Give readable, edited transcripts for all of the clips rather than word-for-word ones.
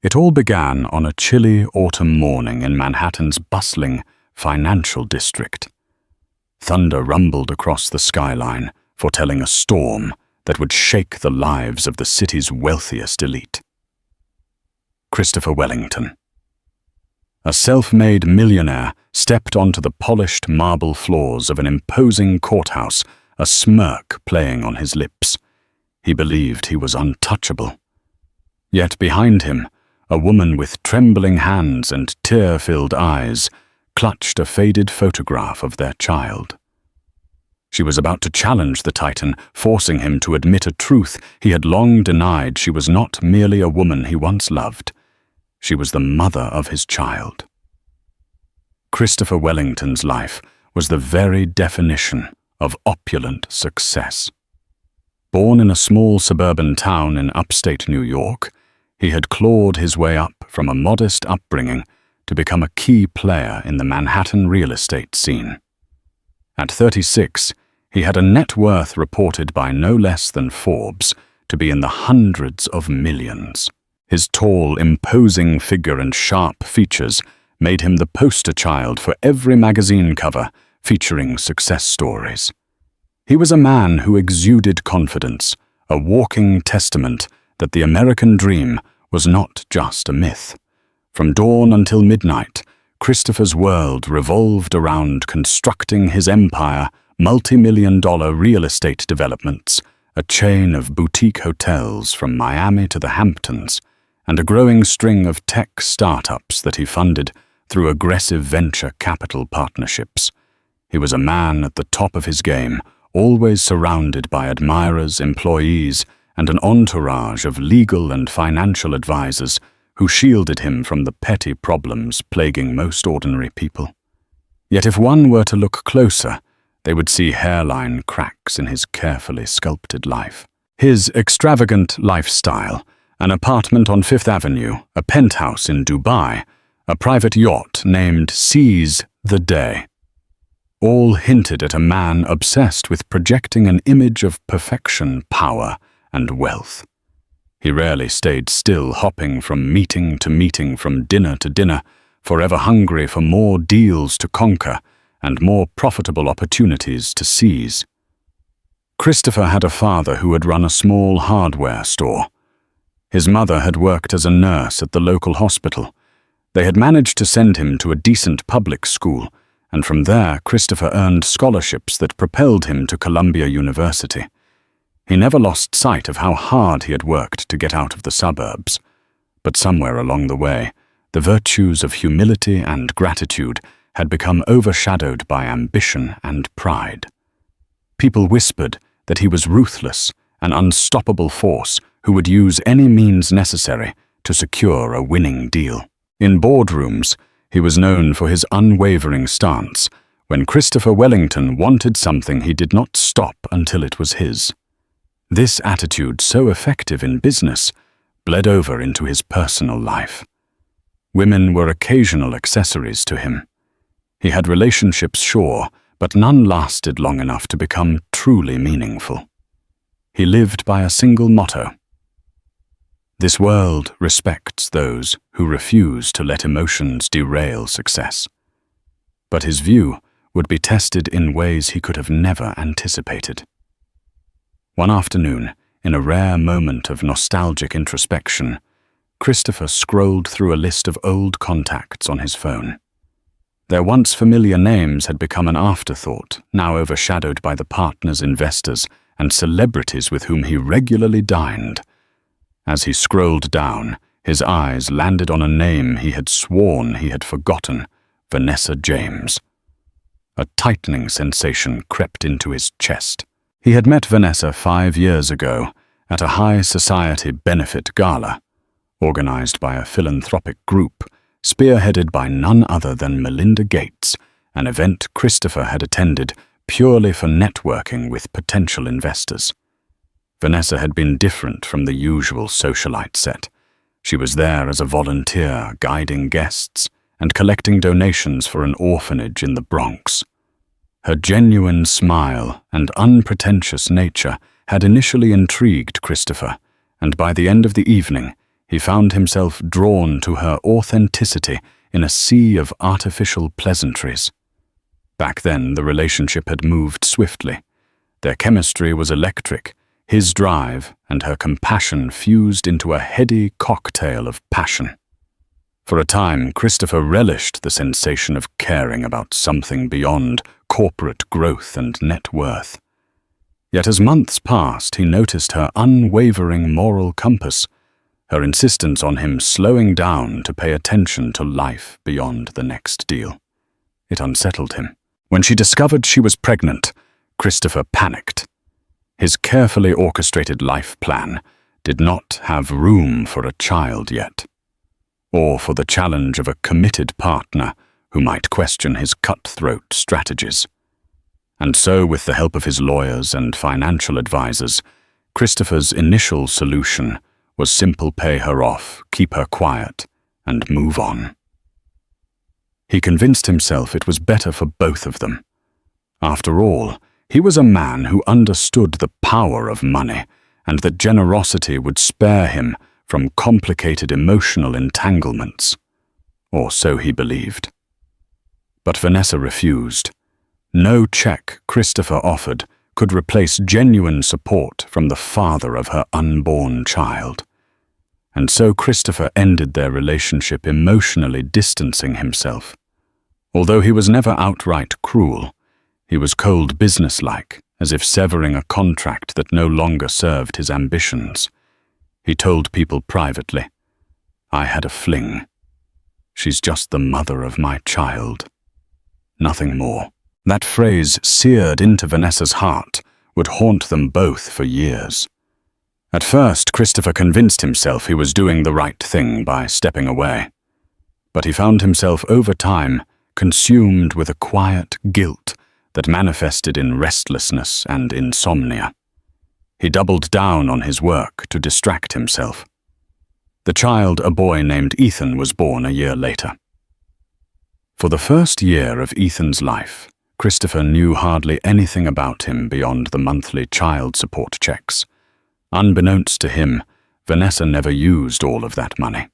It all began on a chilly autumn morning in Manhattan's bustling financial district. Thunder rumbled across the skyline, foretelling a storm that would shake the lives of the city's wealthiest elite. Christopher Wellington. A self-made millionaire stepped onto the polished marble floors of an imposing courthouse, a smirk playing on his lips. He believed he was untouchable. Yet behind him, a woman with trembling hands and tear-filled eyes clutched a faded photograph of their child. She was about to challenge the titan, forcing him to admit a truth he had long denied. She was not merely a woman he once loved. She was the mother of his child. Christopher Wellington's life was the very definition of opulent success. Born in a small suburban town in upstate New York, he had clawed his way up from a modest upbringing to become a key player in the Manhattan real estate scene. At 36, he had a net worth reported by no less than Forbes to be in the hundreds of millions. His tall, imposing figure and sharp features made him the poster child for every magazine cover featuring success stories. He was a man who exuded confidence, a walking testament that the American dream was not just a myth. From dawn until midnight, Christopher's world revolved around constructing his empire, multi-million-dollar real estate developments, a chain of boutique hotels from Miami to the Hamptons, and a growing string of tech startups that he funded through aggressive venture capital partnerships. He was a man at the top of his game, always surrounded by admirers, employees, and an entourage of legal and financial advisors who shielded him from the petty problems plaguing most ordinary people. Yet if one were to look closer, they would see hairline cracks in his carefully sculpted life. His extravagant lifestyle, an apartment on Fifth Avenue, a penthouse in Dubai, a private yacht named Seize the Day, all hinted at a man obsessed with projecting an image of perfection, power, and wealth. He rarely stayed still, hopping from meeting to meeting, from dinner to dinner, forever hungry for more deals to conquer and more profitable opportunities to seize. Christopher had a father who had run a small hardware store. His mother had worked as a nurse at the local hospital. They had managed to send him to a decent public school, and from there Christopher earned scholarships that propelled him to Columbia University. He never lost sight of how hard he had worked to get out of the suburbs, but somewhere along the way, the virtues of humility and gratitude had become overshadowed by ambition and pride. People whispered that he was ruthless, an unstoppable force who would use any means necessary to secure a winning deal. In boardrooms, he was known for his unwavering stance. When Christopher Wellington wanted something, he did not stop until it was his. This attitude, so effective in business, bled over into his personal life. Women were occasional accessories to him. He had relationships, sure, but none lasted long enough to become truly meaningful. He lived by a single motto: "This world respects those who refuse to let emotions derail success." But his view would be tested in ways he could have never anticipated. One afternoon, in a rare moment of nostalgic introspection, Christopher scrolled through a list of old contacts on his phone. Their once familiar names had become an afterthought, now overshadowed by the partners, investors, and celebrities with whom he regularly dined. As he scrolled down, his eyes landed on a name he had sworn he had forgotten: Vanessa James. A tightening sensation crept into his chest. He had met Vanessa 5 years ago at a high society benefit gala, organized by a philanthropic group, spearheaded by none other than Melinda Gates, an event Christopher had attended purely for networking with potential investors. Vanessa had been different from the usual socialite set. She was there as a volunteer, guiding guests and collecting donations for an orphanage in the Bronx. Her genuine smile and unpretentious nature had initially intrigued Christopher, and by the end of the evening, he found himself drawn to her authenticity in a sea of artificial pleasantries. Back then, the relationship had moved swiftly. Their chemistry was electric, his drive and her compassion fused into a heady cocktail of passion. For a time, Christopher relished the sensation of caring about something beyond corporate growth and net worth. Yet as months passed, he noticed her unwavering moral compass, her insistence on him slowing down to pay attention to life beyond the next deal. It unsettled him. When she discovered she was pregnant, Christopher panicked. His carefully orchestrated life plan did not have room for a child yet, or for the challenge of a committed partner who might question his cutthroat strategies. And so, with the help of his lawyers and financial advisors, Christopher's initial solution was simply pay her off, keep her quiet, and move on. He convinced himself it was better for both of them. After all, he was a man who understood the power of money and that generosity would spare him from complicated emotional entanglements. Or so he believed. But Vanessa refused. No check Christopher offered could replace genuine support from the father of her unborn child. And so Christopher ended their relationship emotionally distancing himself. Although he was never outright cruel, he was cold businesslike, as if severing a contract that no longer served his ambitions. He told people privately, "I had a fling. She's just the mother of my child." Nothing more. That phrase, seared into Vanessa's heart, would haunt them both for years. At first, Christopher convinced himself he was doing the right thing by stepping away. But he found himself over time consumed with a quiet guilt that manifested in restlessness and insomnia. He doubled down on his work to distract himself. The child, a boy named Ethan, was born a year later. For the first year of Ethan's life, Christopher knew hardly anything about him beyond the monthly child support checks. Unbeknownst to him, Vanessa never used all of that money.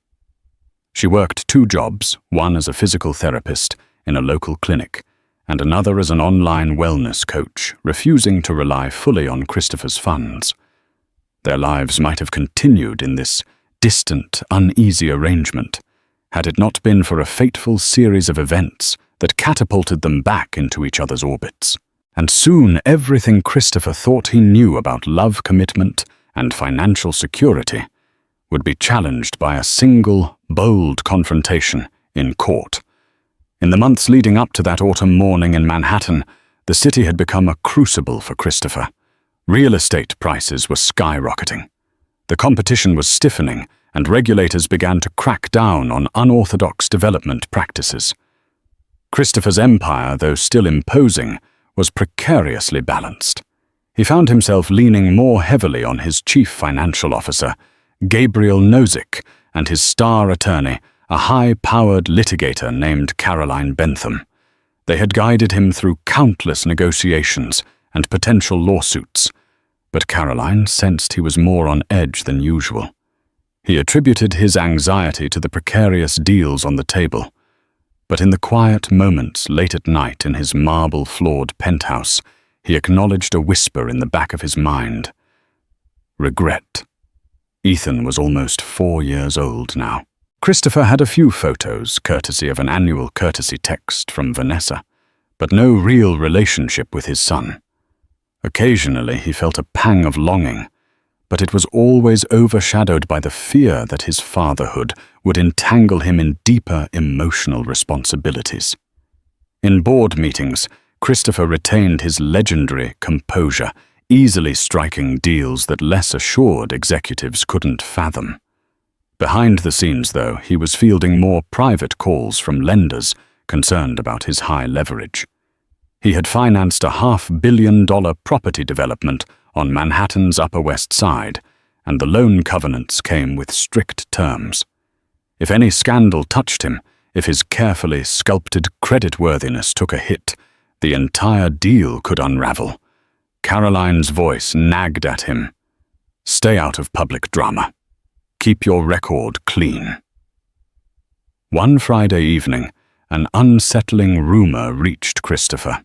She worked 2 jobs, one as a physical therapist in a local clinic, and another as an online wellness coach, refusing to rely fully on Christopher's funds. Their lives might have continued in this distant, uneasy arrangement, had it not been for a fateful series of events that catapulted them back into each other's orbits. And soon everything Christopher thought he knew about love, commitment, and financial security would be challenged by a single, bold confrontation in court. In the months leading up to that autumn morning in Manhattan, the city had become a crucible for Christopher. Real estate prices were skyrocketing. The competition was stiffening, and regulators began to crack down on unorthodox development practices. Christopher's empire, though still imposing, was precariously balanced. He found himself leaning more heavily on his chief financial officer, Gabriel Nozick, and his star attorney, a high-powered litigator named Caroline Bentham. They had guided him through countless negotiations and potential lawsuits, but Caroline sensed he was more on edge than usual. He attributed his anxiety to the precarious deals on the table, but in the quiet moments late at night in his marble-floored penthouse, he acknowledged a whisper in the back of his mind. Regret. Ethan was almost 4 years old now. Christopher had a few photos, courtesy of an annual courtesy text from Vanessa, but no real relationship with his son. Occasionally he felt a pang of longing, but it was always overshadowed by the fear that his fatherhood would entangle him in deeper emotional responsibilities. In board meetings, Christopher retained his legendary composure, easily striking deals that less assured executives couldn't fathom. Behind the scenes, though, he was fielding more private calls from lenders concerned about his high leverage. He had financed a $500 million property development on Manhattan's Upper West Side, and the loan covenants came with strict terms. If any scandal touched him, if his carefully sculpted creditworthiness took a hit, the entire deal could unravel. Caroline's voice nagged at him. "Stay out of public drama." Keep your record clean. One Friday evening, an unsettling rumor reached Christopher.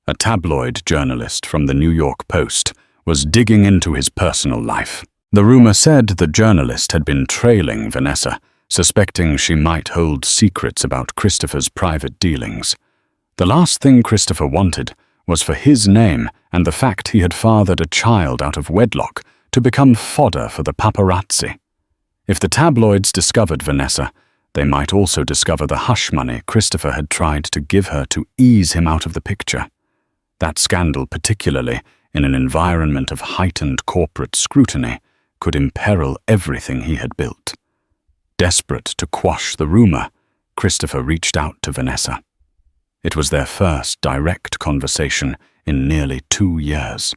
A tabloid journalist from the New York Post was digging into his personal life. The rumor said the journalist had been trailing Vanessa, suspecting she might hold secrets about Christopher's private dealings. The last thing Christopher wanted was for his name and the fact he had fathered a child out of wedlock to become fodder for the paparazzi. If the tabloids discovered Vanessa, they might also discover the hush money Christopher had tried to give her to ease him out of the picture. That scandal, particularly in an environment of heightened corporate scrutiny, could imperil everything he had built. Desperate to quash the rumor, Christopher reached out to Vanessa. It was their first direct conversation in nearly 2 years.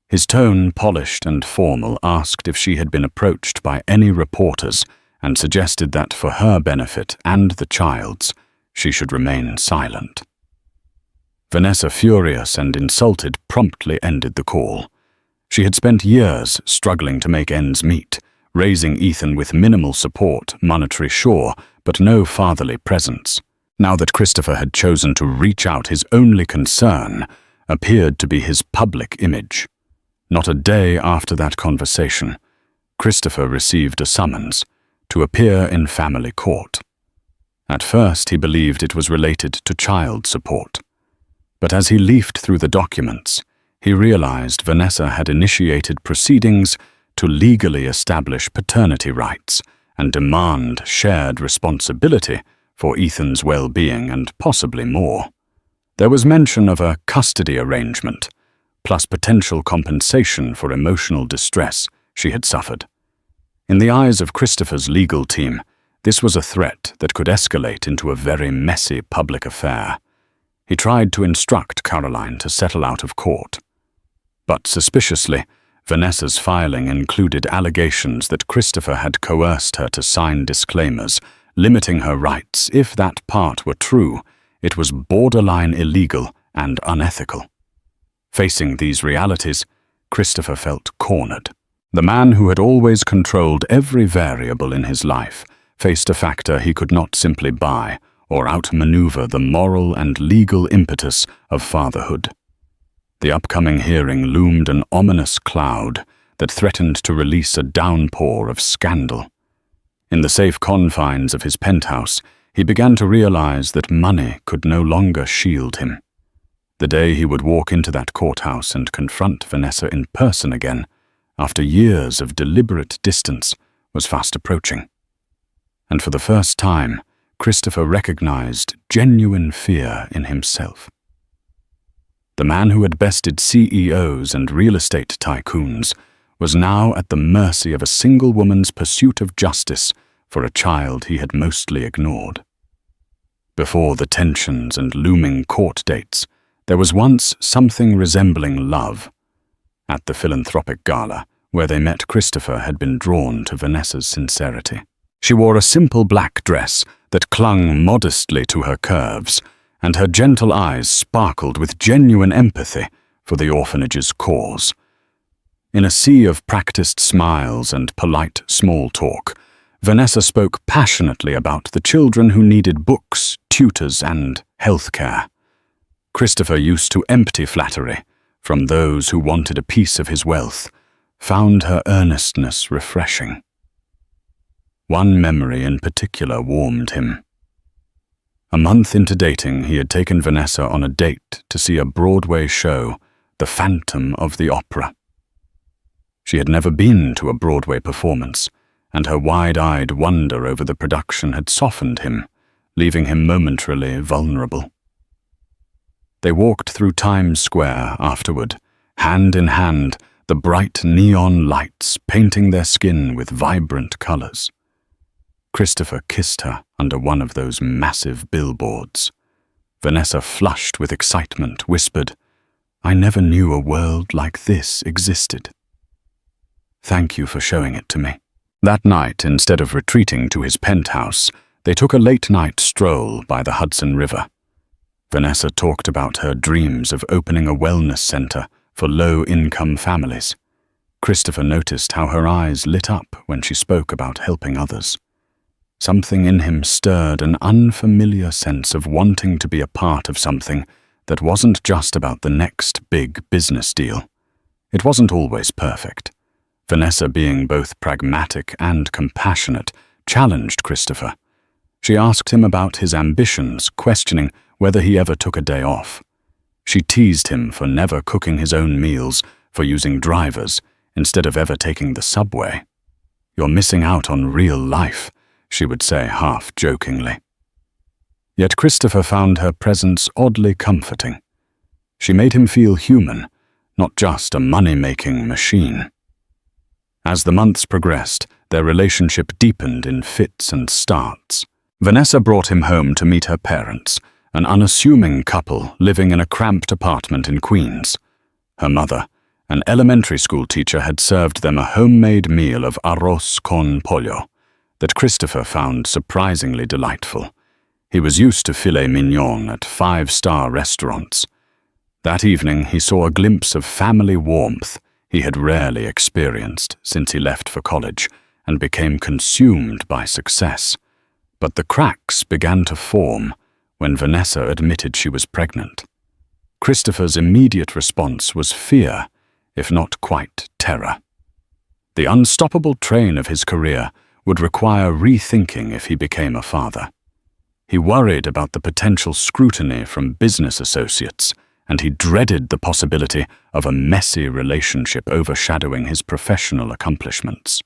His tone, polished and formal, asked if she had been approached by any reporters and suggested that for her benefit and the child's, she should remain silent. Vanessa, furious and insulted, promptly ended the call. She had spent years struggling to make ends meet, raising Ethan with minimal support, monetary sure, but no fatherly presence. Now that Christopher had chosen to reach out, his only concern appeared to be his public image. Not a day after that conversation, Christopher received a summons to appear in family court. At first, he believed it was related to child support. But as he leafed through the documents, he realized Vanessa had initiated proceedings to legally establish paternity rights and demand shared responsibility for Ethan's well-being and possibly more. There was mention of a custody arrangement, plus potential compensation for emotional distress she had suffered. In the eyes of Christopher's legal team, this was a threat that could escalate into a very messy public affair. He tried to instruct Caroline to settle out of court. But suspiciously, Vanessa's filing included allegations that Christopher had coerced her to sign disclaimers, limiting her rights. If that part were true, it was borderline illegal and unethical. Facing these realities, Christopher felt cornered. The man who had always controlled every variable in his life faced a factor he could not simply buy or outmaneuver the moral and legal impetus of fatherhood. The upcoming hearing loomed an ominous cloud that threatened to release a downpour of scandal. In the safe confines of his penthouse, he began to realize that money could no longer shield him. The day he would walk into that courthouse and confront Vanessa in person again, after years of deliberate distance, was fast approaching. And for the first time, Christopher recognized genuine fear in himself. The man who had bested CEOs and real estate tycoons was now at the mercy of a single woman's pursuit of justice for a child he had mostly ignored. Before the tensions and looming court dates, there was once something resembling love. At the philanthropic gala, where they met, Christopher had been drawn to Vanessa's sincerity. She wore a simple black dress that clung modestly to her curves, and her gentle eyes sparkled with genuine empathy for the orphanage's cause. In a sea of practiced smiles and polite small talk, Vanessa spoke passionately about the children who needed books, tutors, and health care. Christopher, used to empty flattery from those who wanted a piece of his wealth, found her earnestness refreshing. One memory in particular warmed him. A month into dating, he had taken Vanessa on a date to see a Broadway show, The Phantom of the Opera. She had never been to a Broadway performance, and her wide-eyed wonder over the production had softened him, leaving him momentarily vulnerable. They walked through Times Square afterward, hand in hand, the bright neon lights painting their skin with vibrant colors. Christopher kissed her under one of those massive billboards. Vanessa, flushed with excitement, whispered, "I never knew a world like this existed. Thank you for showing it to me." That night, instead of retreating to his penthouse, they took a late-night stroll by the Hudson River. Vanessa talked about her dreams of opening a wellness center for low-income families. Christopher noticed how her eyes lit up when she spoke about helping others. Something in him stirred an unfamiliar sense of wanting to be a part of something that wasn't just about the next big business deal. It wasn't always perfect. Vanessa, being both pragmatic and compassionate, challenged Christopher. She asked him about his ambitions, questioning whether he ever took a day off. She teased him for never cooking his own meals, for using drivers instead of ever taking the subway. "You're missing out on real life," she would say half-jokingly. Yet Christopher found her presence oddly comforting. She made him feel human, not just a money-making machine. As the months progressed, their relationship deepened in fits and starts. Vanessa brought him home to meet her parents, an unassuming couple living in a cramped apartment in Queens. Her mother, an elementary school teacher, had served them a homemade meal of arroz con pollo that Christopher found surprisingly delightful. He was used to filet mignon at five-star restaurants. That evening, he saw a glimpse of family warmth he had rarely experienced since he left for college and became consumed by success. But the cracks began to form when Vanessa admitted she was pregnant. Christopher's immediate response was fear, if not quite terror. The unstoppable train of his career would require rethinking if he became a father. He worried about the potential scrutiny from business associates, and he dreaded the possibility of a messy relationship overshadowing his professional accomplishments.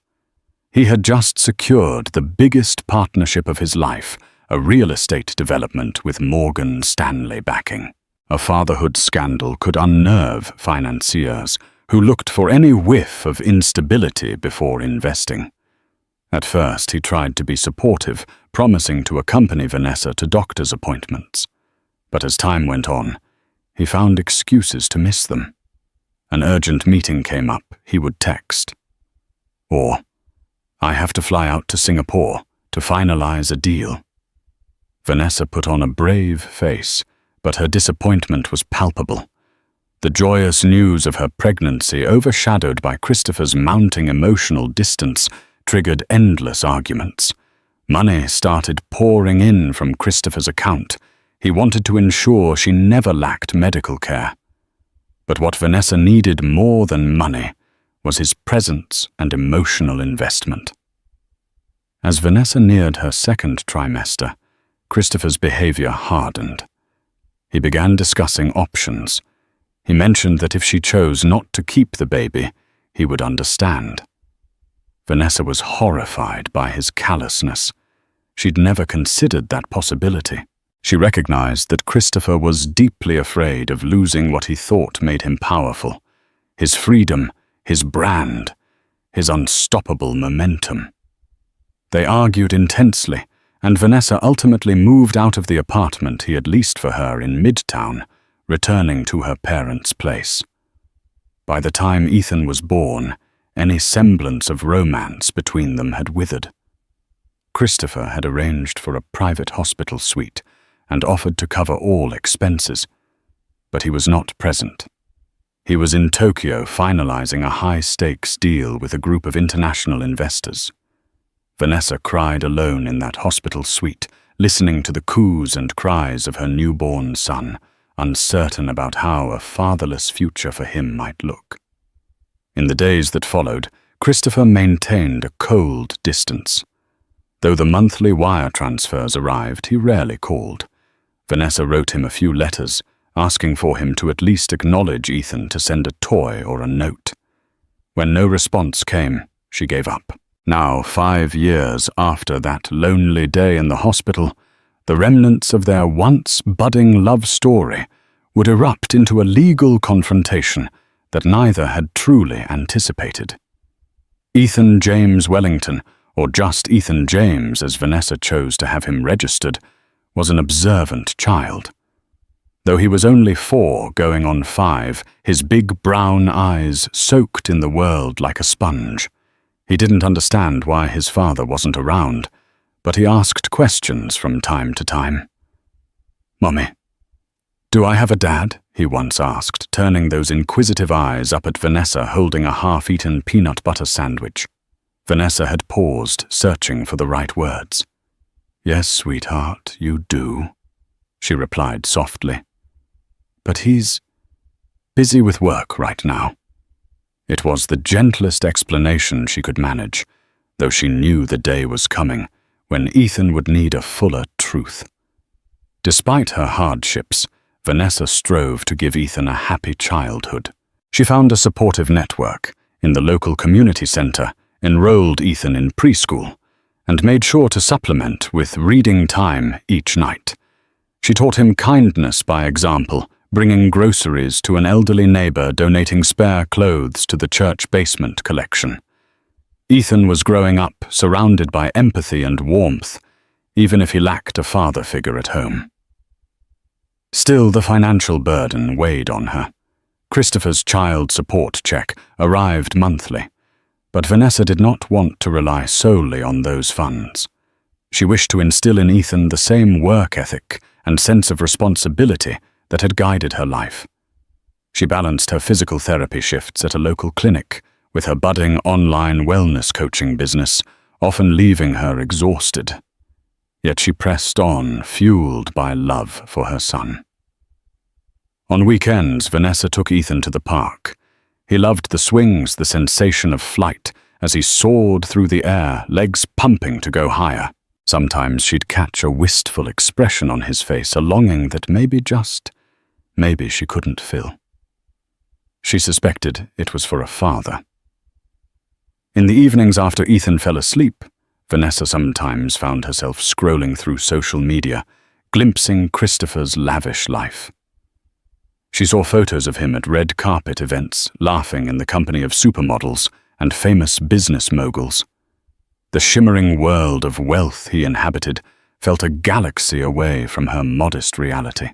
He had just secured the biggest partnership of his life, a real estate development with Morgan Stanley backing. A fatherhood scandal could unnerve financiers who looked for any whiff of instability before investing. At first, he tried to be supportive, promising to accompany Vanessa to doctor's appointments. But as time went on, he found excuses to miss them. An urgent meeting came up, he would text. Or, "I have to fly out to Singapore to finalize a deal." Vanessa put on a brave face, but her disappointment was palpable. The joyous news of her pregnancy, overshadowed by Christopher's mounting emotional distance, triggered endless arguments. Money started pouring in from Christopher's account. He wanted to ensure she never lacked medical care. But what Vanessa needed more than money was his presence and emotional investment. As Vanessa neared her second trimester, Christopher's behavior hardened. He began discussing options. He mentioned that if she chose not to keep the baby, he would understand. Vanessa was horrified by his callousness. She'd never considered that possibility. She recognized that Christopher was deeply afraid of losing what he thought made him powerful: his freedom, his brand, his unstoppable momentum. They argued intensely, and Vanessa ultimately moved out of the apartment he had leased for her in Midtown, returning to her parents' place. By the time Ethan was born, any semblance of romance between them had withered. Christopher had arranged for a private hospital suite and offered to cover all expenses, but he was not present. He was in Tokyo finalizing a high-stakes deal with a group of international investors. Vanessa cried alone in that hospital suite, listening to the coos and cries of her newborn son, uncertain about how a fatherless future for him might look. In the days that followed, Christopher maintained a cold distance. Though the monthly wire transfers arrived, he rarely called. Vanessa wrote him a few letters, asking for him to at least acknowledge Ethan, to send a toy or a note. When no response came, she gave up. Now, 5 years after that lonely day in the hospital, the remnants of their once budding love story would erupt into a legal confrontation that neither had truly anticipated. Ethan James Wellington, or just Ethan James as Vanessa chose to have him registered, was an observant child. Though he was only 4 going on 5, his big brown eyes soaked in the world like a sponge. He didn't understand why his father wasn't around, but he asked questions from time to time. "Mommy, "Do I have a dad?" he once asked, turning those inquisitive eyes up at Vanessa holding a half-eaten peanut butter sandwich. Vanessa had paused, searching for the right words. "Yes, sweetheart, you do," she replied softly. "But he's busy with work right now." It was the gentlest explanation she could manage, though she knew the day was coming when Ethan would need a fuller truth. Despite her hardships, Vanessa strove to give Ethan a happy childhood. She found a supportive network in the local community center, enrolled Ethan in preschool, and made sure to supplement with reading time each night. She taught him kindness by example, bringing groceries to an elderly neighbor, donating spare clothes to the church basement collection. Ethan was growing up surrounded by empathy and warmth, even if he lacked a father figure at home. Still, the financial burden weighed on her. Christopher's child support check arrived monthly, but Vanessa did not want to rely solely on those funds. She wished to instill in Ethan the same work ethic and sense of responsibility that had guided her life. She balanced her physical therapy shifts at a local clinic with her budding online wellness coaching business, often leaving her exhausted. Yet she pressed on, fueled by love for her son. On weekends, Vanessa took Ethan to the park. He loved the swings, the sensation of flight, as he soared through the air, legs pumping to go higher. Sometimes she'd catch a wistful expression on his face, a longing that maybe she couldn't fill. She suspected it was for a father. In the evenings after Ethan fell asleep, Vanessa sometimes found herself scrolling through social media, glimpsing Christopher's lavish life. She saw photos of him at red carpet events, laughing in the company of supermodels and famous business moguls. The shimmering world of wealth he inhabited felt a galaxy away from her modest reality.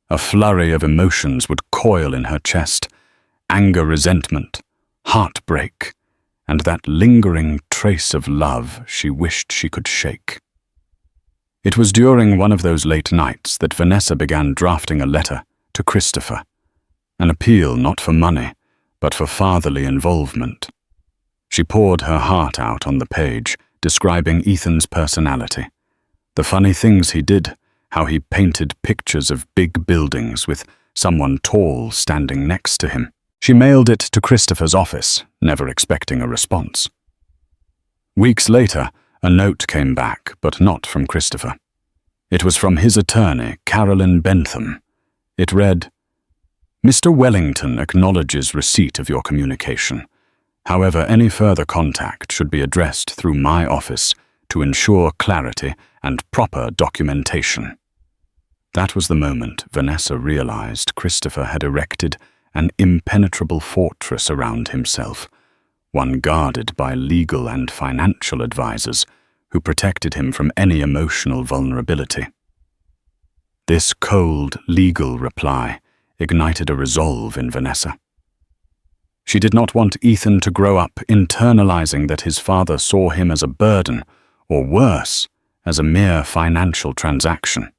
A flurry of emotions would coil in her chest: anger, resentment, heartbreak, and that lingering trace of love she wished she could shake. It was during one of those late nights that Vanessa began drafting a letter to Christopher, an appeal not for money, but for fatherly involvement. She poured her heart out on the page, describing Ethan's personality, the funny things he did, how he painted pictures of big buildings with someone tall standing next to him. She mailed it to Christopher's office, never expecting a response. Weeks later, a note came back, but not from Christopher. It was from his attorney, Carolyn Bentham. It read, "Mr. Wellington acknowledges receipt of your communication. However, any further contact should be addressed through my office to ensure clarity and proper documentation." That was the moment Vanessa realized Christopher had erected an impenetrable fortress around himself, one guarded by legal and financial advisors who protected him from any emotional vulnerability. This cold, legal reply ignited a resolve in Vanessa. She did not want Ethan to grow up internalizing that his father saw him as a burden, or worse, as a mere financial transaction.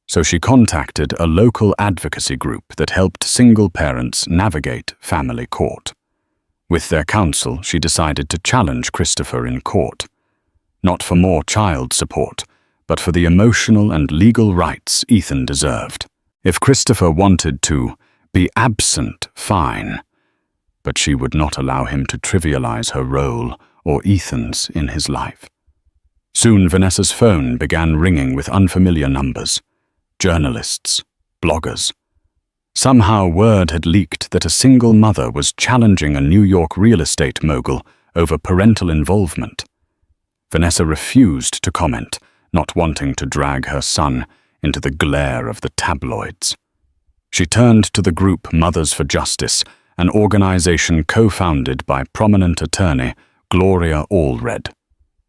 So she contacted a local advocacy group that helped single parents navigate family court. With their counsel, she decided to challenge Christopher in court, not for more child support, but for the emotional and legal rights Ethan deserved. If Christopher wanted to be absent, fine, but she would not allow him to trivialize her role or Ethan's in his life. Soon Vanessa's phone began ringing with unfamiliar numbers. Journalists, bloggers. Somehow word had leaked that a single mother was challenging a New York real estate mogul over parental involvement. Vanessa refused to comment, not wanting to drag her son into the glare of the tabloids. She turned to the group Mothers for Justice, an organization co-founded by prominent attorney Gloria Allred.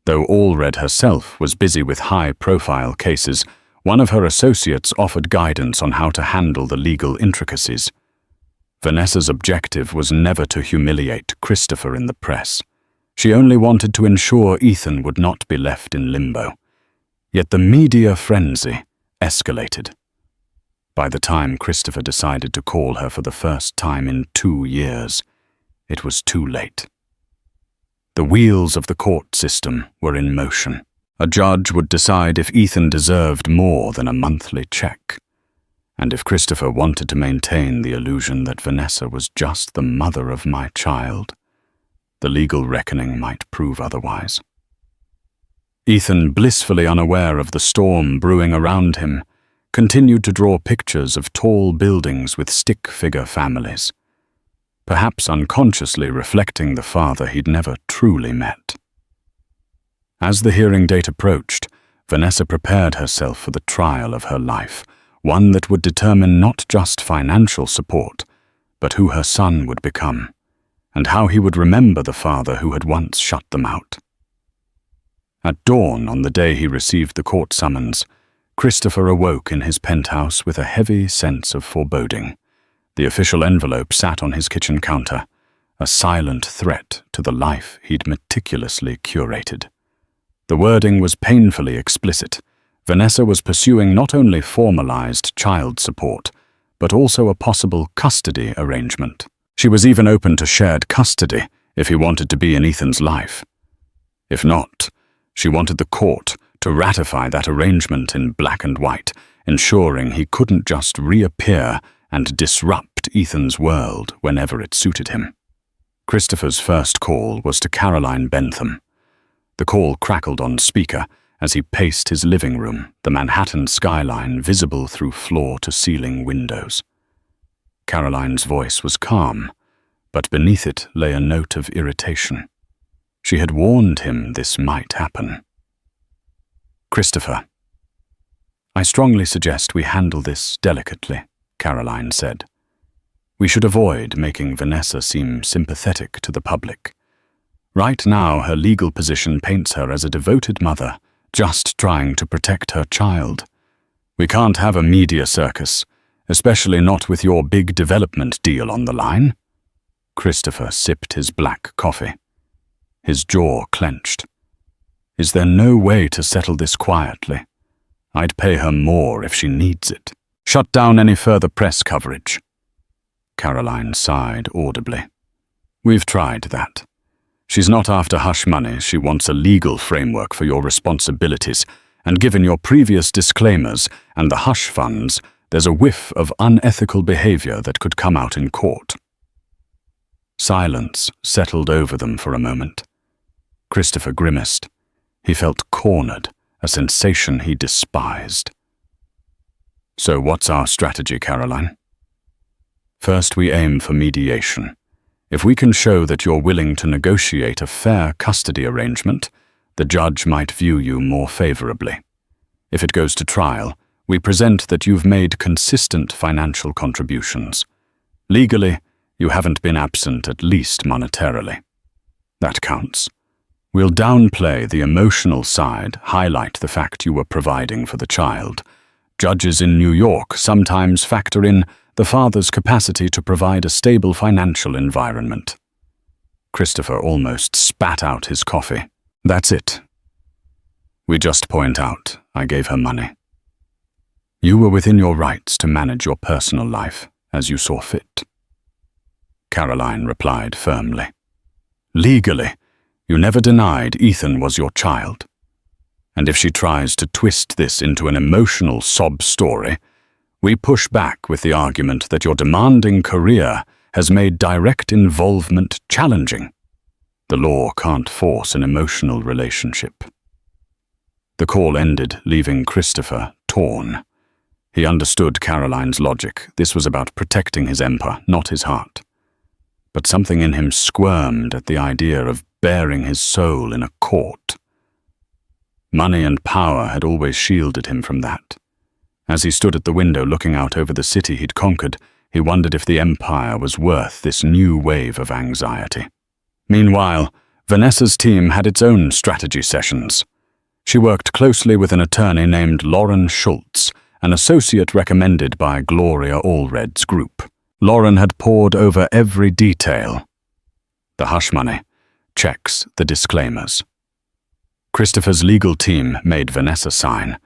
Though Allred herself was busy with high-profile cases, one of her associates offered guidance on how to handle the legal intricacies. Vanessa's objective was never to humiliate Christopher in the press. She only wanted to ensure Ethan would not be left in limbo. Yet the media frenzy escalated. By the time Christopher decided to call her for the first time in 2 years, it was too late. The wheels of the court system were in motion. A judge would decide if Ethan deserved more than a monthly check, and if Christopher wanted to maintain the illusion that Vanessa was just the mother of my child, the legal reckoning might prove otherwise. Ethan, blissfully unaware of the storm brewing around him, continued to draw pictures of tall buildings with stick-figure families, perhaps unconsciously reflecting the father he'd never truly met. As the hearing date approached, Vanessa prepared herself for the trial of her life, one that would determine not just financial support, but who her son would become, and how he would remember the father who had once shut them out. At dawn on the day he received the court summons, Christopher awoke in his penthouse with a heavy sense of foreboding. The official envelope sat on his kitchen counter, a silent threat to the life he'd meticulously curated. The wording was painfully explicit. Vanessa was pursuing not only formalized child support, but also a possible custody arrangement. She was even open to shared custody if he wanted to be in Ethan's life. If not, she wanted the court to ratify that arrangement in black and white, ensuring he couldn't just reappear and disrupt Ethan's world whenever it suited him. Christopher's first call was to Caroline Bentham. The call crackled on speaker as he paced his living room, the Manhattan skyline visible through floor-to-ceiling windows. Caroline's voice was calm, but beneath it lay a note of irritation. She had warned him this might happen. "Christopher, I strongly suggest we handle this delicately," Caroline said. "We should avoid making Vanessa seem sympathetic to the public. Right now, her legal position paints her as a devoted mother, just trying to protect her child. We can't have a media circus, especially not with your big development deal on the line." Christopher sipped his black coffee. His jaw clenched. "Is there no way to settle this quietly? I'd pay her more if she needs it. Shut down any further press coverage." Caroline sighed audibly. "We've tried that. She's not after hush money, she wants a legal framework for your responsibilities, and given your previous disclaimers and the hush funds, there's a whiff of unethical behavior that could come out in court." Silence settled over them for a moment. Christopher grimaced. He felt cornered, a sensation he despised. "So what's our strategy, Caroline?" "First, we aim for mediation. If we can show that you're willing to negotiate a fair custody arrangement, the judge might view you more favorably. If it goes to trial, we present that you've made consistent financial contributions. Legally, you haven't been absent, at least monetarily. That counts. We'll downplay the emotional side, highlight the fact you were providing for the child. Judges in New York sometimes factor in the father's capacity to provide a stable financial environment." Christopher almost spat out his coffee. "That's it. We just point out I gave her money. You were within your rights to manage your personal life as you saw fit." Caroline replied firmly. "Legally, you never denied Ethan was your child. And if she tries to twist this into an emotional sob story, we push back with the argument that your demanding career has made direct involvement challenging. The law can't force an emotional relationship." The call ended, leaving Christopher torn. He understood Caroline's logic. This was about protecting his empire, not his heart. But something in him squirmed at the idea of bearing his soul in a court. Money and power had always shielded him from that. As he stood at the window looking out over the city he'd conquered, he wondered if the empire was worth this new wave of anxiety. Meanwhile, Vanessa's team had its own strategy sessions. She worked closely with an attorney named Lauren Schultz, an associate recommended by Gloria Allred's group. Lauren had pored over every detail. The hush money, checks, the disclaimers. Christopher's legal team made Vanessa sign.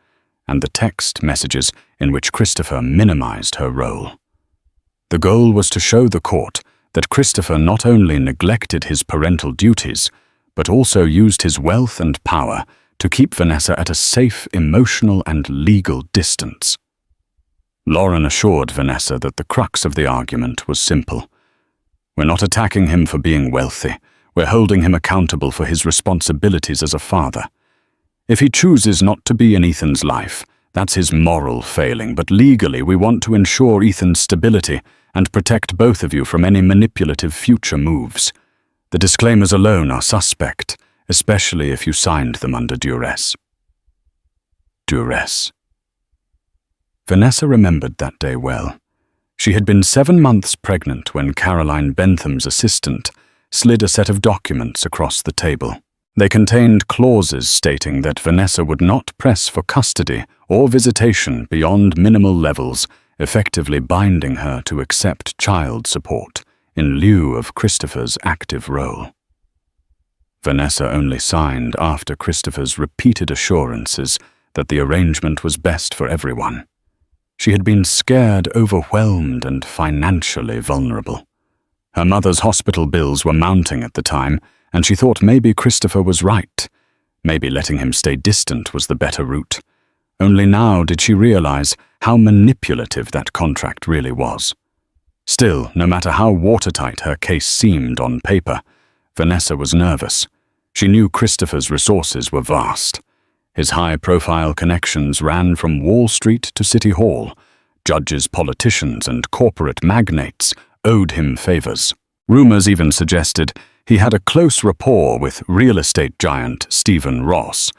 and the text messages in which Christopher minimized her role. The goal was to show the court that Christopher not only neglected his parental duties, but also used his wealth and power to keep Vanessa at a safe emotional and legal distance. Lauren assured Vanessa that the crux of the argument was simple. We're not attacking him for being wealthy. We're holding him accountable for his responsibilities as a father. If he chooses not to be in Ethan's life, that's his moral failing, but legally we want to ensure Ethan's stability and protect both of you from any manipulative future moves. The disclaimers alone are suspect, especially if you signed them under duress. Duress. Vanessa remembered that day well. She had been 7 months pregnant when Caroline Bentham's assistant slid a set of documents across the table. They contained clauses stating that Vanessa would not press for custody or visitation beyond minimal levels, effectively binding her to accept child support in lieu of Christopher's active role. Vanessa only signed after Christopher's repeated assurances that the arrangement was best for everyone. She had been scared, overwhelmed, and financially vulnerable. Her mother's hospital bills were mounting at the time, and she thought maybe Christopher was right. Maybe letting him stay distant was the better route. Only now did she realize how manipulative that contract really was. Still, no matter how watertight her case seemed on paper, Vanessa was nervous. She knew Christopher's resources were vast. His high-profile connections ran from Wall Street to City Hall. Judges, politicians, and corporate magnates owed him favors. Rumors even suggested he had a close rapport with real estate giant Stephen Ross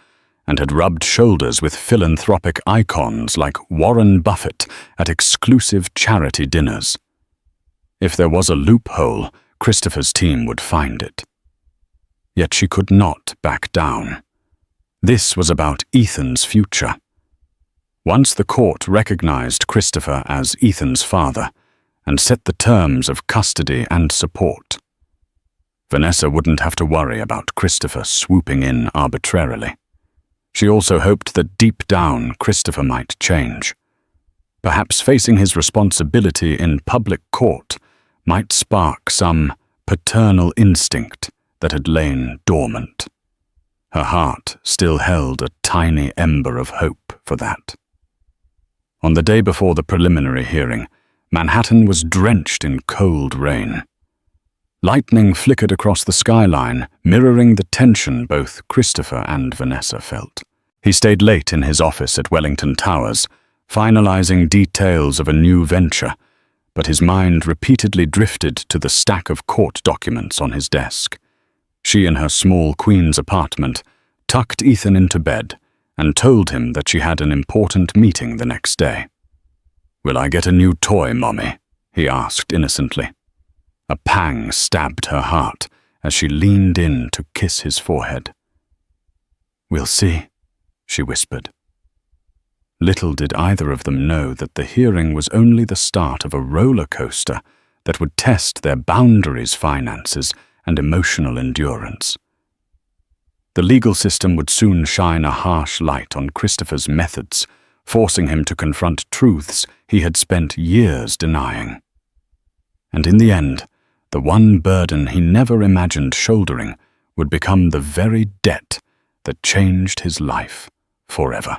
and had rubbed shoulders with philanthropic icons like Warren Buffett at exclusive charity dinners. If there was a loophole, Christopher's team would find it. Yet she could not back down. This was about Ethan's future. Once the court recognized Christopher as Ethan's father and set the terms of custody and support, Vanessa wouldn't have to worry about Christopher swooping in arbitrarily. She also hoped that deep down Christopher might change. Perhaps facing his responsibility in public court might spark some paternal instinct that had lain dormant. Her heart still held a tiny ember of hope for that. On the day before the preliminary hearing, Manhattan was drenched in cold rain. Lightning flickered across the skyline, mirroring the tension both Christopher and Vanessa felt. He stayed late in his office at Wellington Towers, finalizing details of a new venture, but his mind repeatedly drifted to the stack of court documents on his desk. She, in her small Queen's apartment, tucked Ethan into bed and told him that she had an important meeting the next day. "Will I get a new toy, Mommy?" he asked innocently. A pang stabbed her heart as she leaned in to kiss his forehead. "We'll see," she whispered. Little did either of them know that the hearing was only the start of a roller coaster that would test their boundaries, finances, and emotional endurance. The legal system would soon shine a harsh light on Christopher's methods, forcing him to confront truths he had spent years denying. And in the end, the one burden he never imagined shouldering would become the very debt that changed his life forever.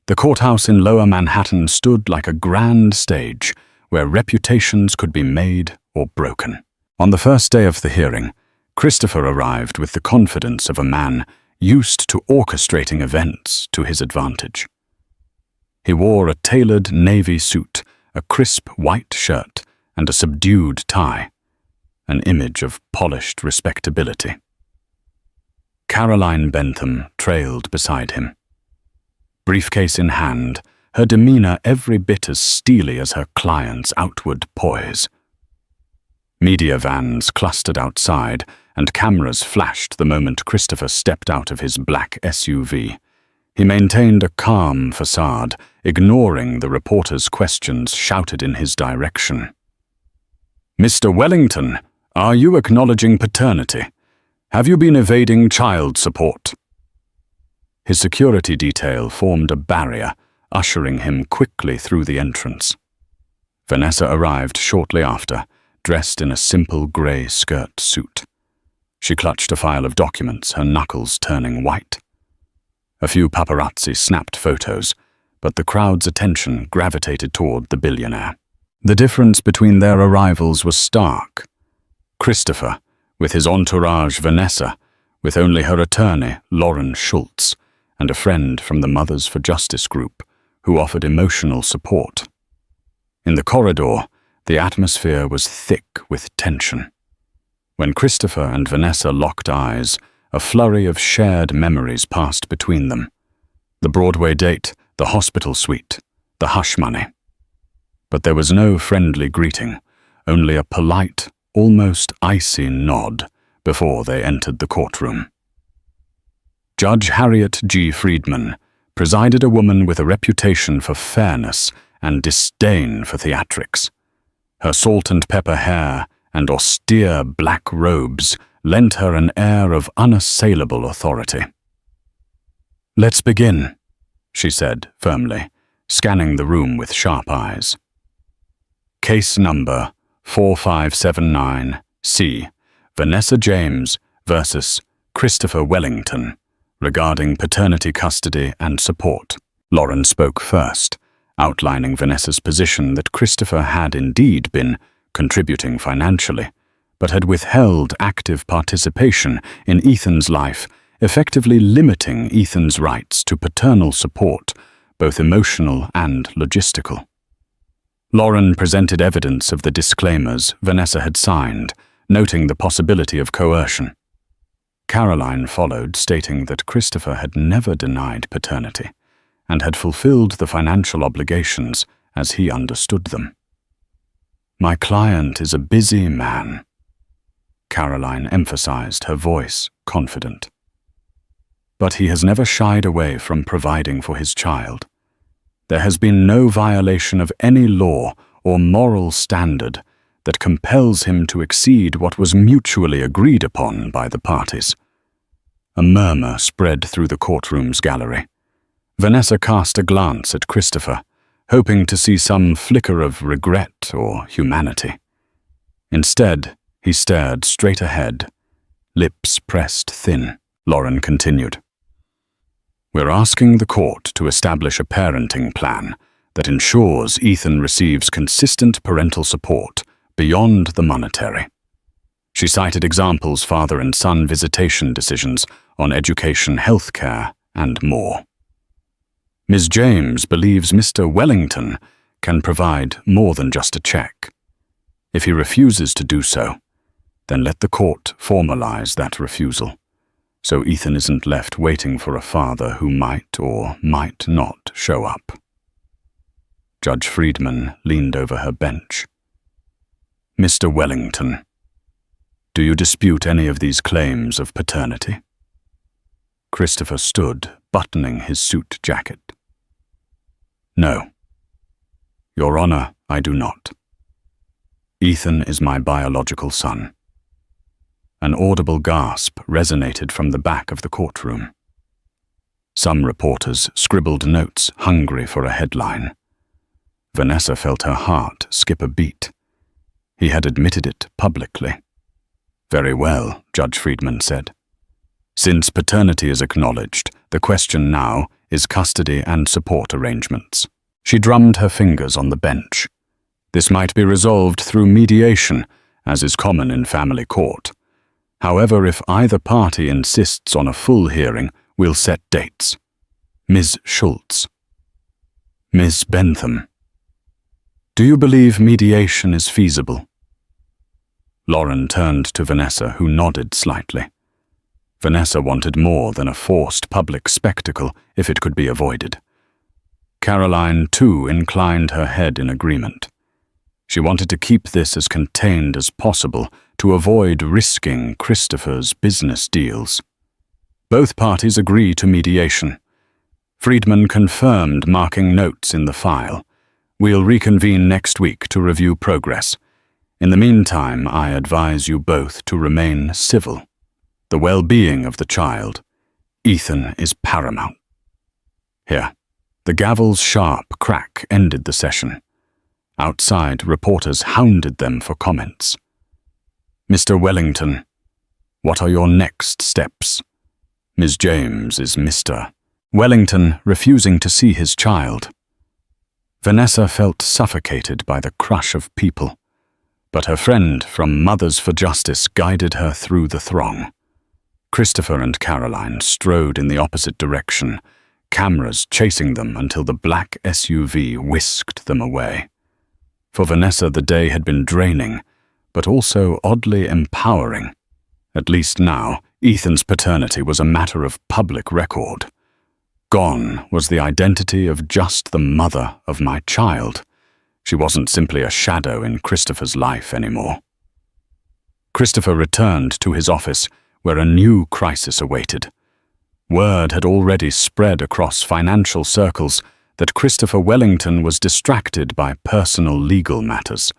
The courthouse in Lower Manhattan stood like a grand stage where reputations could be made or broken. On the first day of the hearing, Christopher arrived with the confidence of a man used to orchestrating events to his advantage. He wore a tailored navy suit, a crisp white shirt, and a subdued tie, an image of polished respectability. Caroline Bentham trailed beside him. Briefcase in hand, her demeanor every bit as steely as her client's outward poise. Media vans clustered outside, and cameras flashed the moment Christopher stepped out of his black SUV. He maintained a calm facade, ignoring the reporters' questions shouted in his direction. "Mr. Wellington, are you acknowledging paternity? Have you been evading child support?" His security detail formed a barrier, ushering him quickly through the entrance. Vanessa arrived shortly after, dressed in a simple grey skirt suit. She clutched a file of documents, her knuckles turning white. A few paparazzi snapped photos, but the crowd's attention gravitated toward the billionaire. The difference between their arrivals was stark. Christopher, with his entourage Vanessa, with only her attorney, Lauren Schultz, and a friend from the Mothers for Justice group, who offered emotional support. In the corridor, the atmosphere was thick with tension. When Christopher and Vanessa locked eyes, a flurry of shared memories passed between them. The Broadway date, the hospital suite, the hush money. But there was no friendly greeting, only a polite, almost icy nod before they entered the courtroom. Judge Harriet G. Friedman presided, a woman with a reputation for fairness and disdain for theatrics. Her salt-and-pepper hair and austere black robes lent her an air of unassailable authority. "Let's begin," she said firmly, scanning the room with sharp eyes. Case number 4579C, Vanessa James versus Christopher Wellington, regarding paternity custody and support. Lauren spoke first, outlining Vanessa's position that Christopher had indeed been contributing financially, but had withheld active participation in Ethan's life, effectively limiting Ethan's rights to paternal support, both emotional and logistical. Lauren presented evidence of the disclaimers Vanessa had signed, noting the possibility of coercion. Caroline followed, stating that Christopher had never denied paternity and had fulfilled the financial obligations as he understood them. "My client is a busy man," Caroline emphasized, her voice confident. "But he has never shied away from providing for his child. There has been no violation of any law or moral standard that compels him to exceed what was mutually agreed upon by the parties." A murmur spread through the courtroom's gallery. Vanessa cast a glance at Christopher, hoping to see some flicker of regret or humanity. Instead, he stared straight ahead, lips pressed thin. Lauren continued. "We're asking the court to establish a parenting plan that ensures Ethan receives consistent parental support beyond the monetary." She cited examples father and son visitation decisions on education, healthcare, and more. "Ms. James believes Mr. Wellington can provide more than just a check. If he refuses to do so, then let the court formalize that refusal, so Ethan isn't left waiting for a father who might or might not show up." Judge Friedman leaned over her bench. "Mr. Wellington, do you dispute any of these claims of paternity?" Christopher stood, buttoning his suit jacket. "No. Your Honor, I do not. Ethan is my biological son." An audible gasp resonated from the back of the courtroom. Some reporters scribbled notes, hungry for a headline. Vanessa felt her heart skip a beat. He had admitted it publicly. "Very well," Judge Friedman said. "Since paternity is acknowledged, the question now is custody and support arrangements." She drummed her fingers on the bench. "This might be resolved through mediation, as is common in family court. However, if either party insists on a full hearing, we'll set dates." Ms. Schultz. "Ms. Bentham, do you believe mediation is feasible?" Lauren turned to Vanessa, who nodded slightly. Vanessa wanted more than a forced public spectacle if it could be avoided. Caroline, too, inclined her head in agreement. She wanted to keep this as contained as possible to avoid risking Christopher's business deals. Both parties agree to mediation. Friedman confirmed, marking notes in the file. "We'll reconvene next week to review progress. In the meantime, I advise you both to remain civil. The well-being of the child, Ethan, is paramount." Here. The gavel's sharp crack ended the session. Outside, reporters hounded them for comments. Mr. Wellington, what are your next steps? Ms. James is Mr. Wellington, refusing to see his child. Vanessa felt suffocated by the crush of people, but her friend from Mothers for Justice guided her through the throng. Christopher and Caroline strode in the opposite direction, cameras chasing them until the black SUV whisked them away. For Vanessa, the day had been draining, but also oddly empowering. At least now, Ethan's paternity was a matter of public record. Gone was the identity of just the mother of my child. She wasn't simply a shadow in Christopher's life anymore. Christopher returned to his office, where a new crisis awaited. Word had already spread across financial circles that Christopher Wellington was distracted by personal legal matters.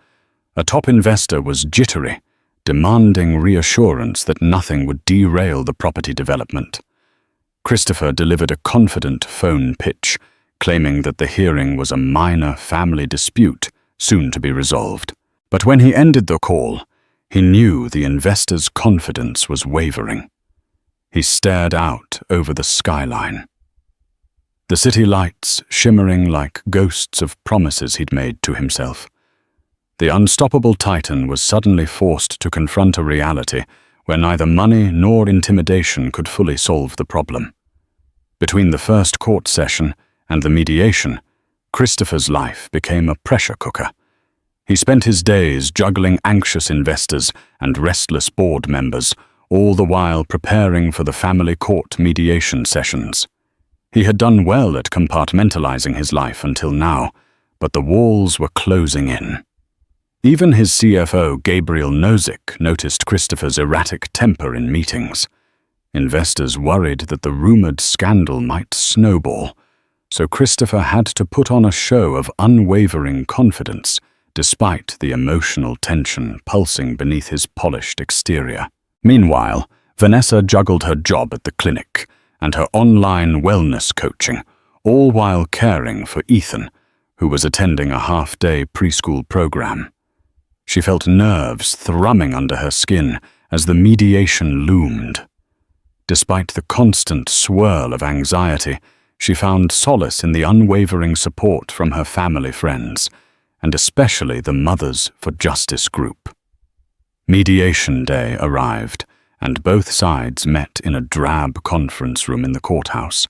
A top investor was jittery, demanding reassurance that nothing would derail the property development. Christopher delivered a confident phone pitch, claiming that the hearing was a minor family dispute, soon to be resolved. But when he ended the call, he knew the investor's confidence was wavering. He stared out over the skyline. The city lights shimmering like ghosts of promises he'd made to himself. The unstoppable titan was suddenly forced to confront a reality where neither money nor intimidation could fully solve the problem. Between the first court session and the mediation, Christopher's life became a pressure cooker. He spent his days juggling anxious investors and restless board members, all the while preparing for the family court mediation sessions. He had done well at compartmentalizing his life until now, but the walls were closing in. Even his CFO, Gabriel Nozick, noticed Christopher's erratic temper in meetings. Investors worried that the rumored scandal might snowball, so Christopher had to put on a show of unwavering confidence, despite the emotional tension pulsing beneath his polished exterior. Meanwhile, Vanessa juggled her job at the clinic and her online wellness coaching, all while caring for Ethan, who was attending a half-day preschool program. She felt nerves thrumming under her skin as the mediation loomed. Despite the constant swirl of anxiety, she found solace in the unwavering support from her family friends, and especially the Mothers for Justice group. Mediation day arrived, and both sides met in a drab conference room in the courthouse.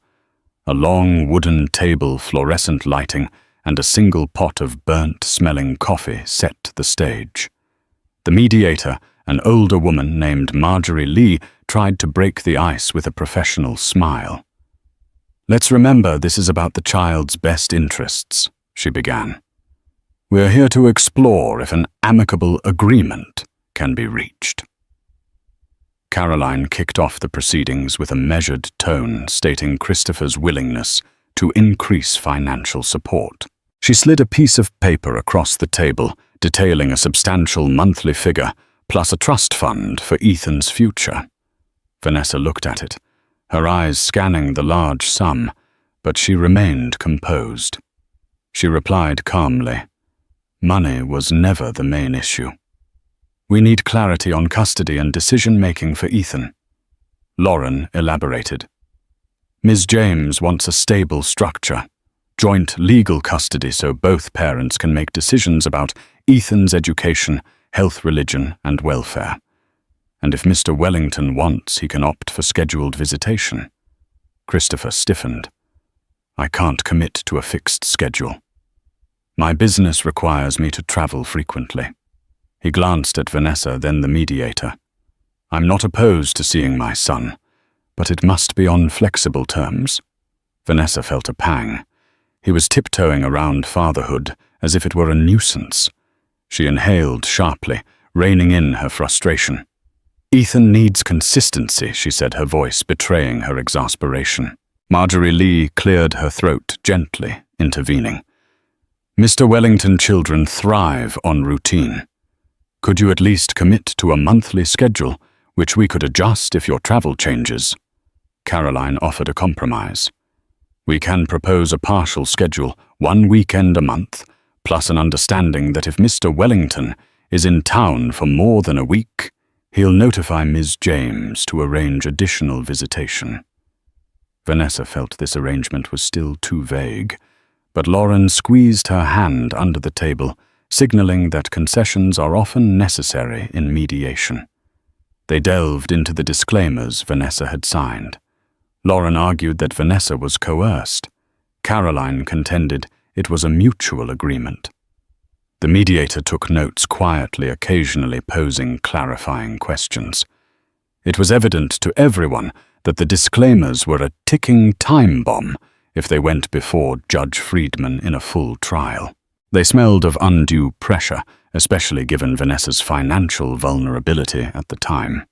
A long wooden table, fluorescent lighting, and a single pot of burnt-smelling coffee set the stage. The mediator, an older woman named Marjorie Lee, tried to break the ice with a professional smile. "Let's remember this is about the child's best interests," she began. "We're here to explore if an amicable agreement can be reached." Caroline kicked off the proceedings with a measured tone, stating Christopher's willingness to increase financial support. She slid a piece of paper across the table, detailing a substantial monthly figure, plus a trust fund for Ethan's future. Vanessa looked at it, her eyes scanning the large sum, but she remained composed. She replied calmly, "Money was never the main issue. We need clarity on custody and decision-making for Ethan." Lauren elaborated. "Ms. James wants a stable structure, joint legal custody so both parents can make decisions about Ethan's education, health, religion, and welfare. And if Mr. Wellington wants, he can opt for scheduled visitation." Christopher stiffened. "I can't commit to a fixed schedule. My business requires me to travel frequently." He glanced at Vanessa, then the mediator. "I'm not opposed to seeing my son, but it must be on flexible terms." Vanessa felt a pang. He was tiptoeing around fatherhood as if it were a nuisance. She inhaled sharply, reining in her frustration. "Ethan needs consistency," she said, her voice betraying her exasperation. Marjorie Lee cleared her throat gently, intervening. "Mr. Wellington children thrive on routine. Could you at least commit to a monthly schedule, which we could adjust if your travel changes?" Caroline offered a compromise. We can propose a partial schedule, 1 weekend a month, plus an understanding that if Mr. Wellington is in town for more than a week, he'll notify Ms. James to arrange additional visitation. Vanessa felt this arrangement was still too vague, but Lauren squeezed her hand under the table, signaling that concessions are often necessary in mediation. They delved into the disclaimers Vanessa had signed. Lauren argued that Vanessa was coerced. Caroline contended it was a mutual agreement. The mediator took notes quietly, occasionally posing clarifying questions. It was evident to everyone that the disclaimers were a ticking time bomb if they went before Judge Friedman in a full trial. They smelled of undue pressure, especially given Vanessa's financial vulnerability at the time.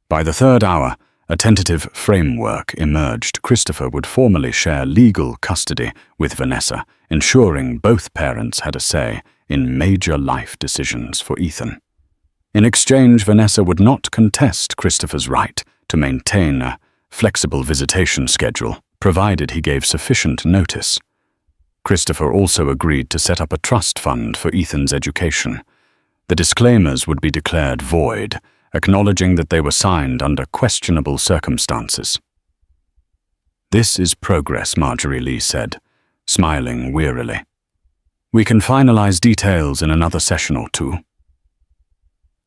By the third hour, a tentative framework emerged. Christopher would formally share legal custody with Vanessa, ensuring both parents had a say in major life decisions for Ethan. In exchange, Vanessa would not contest Christopher's right to maintain a flexible visitation schedule, provided he gave sufficient notice. Christopher also agreed to set up a trust fund for Ethan's education. The disclaimers would be declared void, acknowledging that they were signed under questionable circumstances. "This is progress," Marjorie Lee said, smiling wearily. "We can finalize details in another session or two."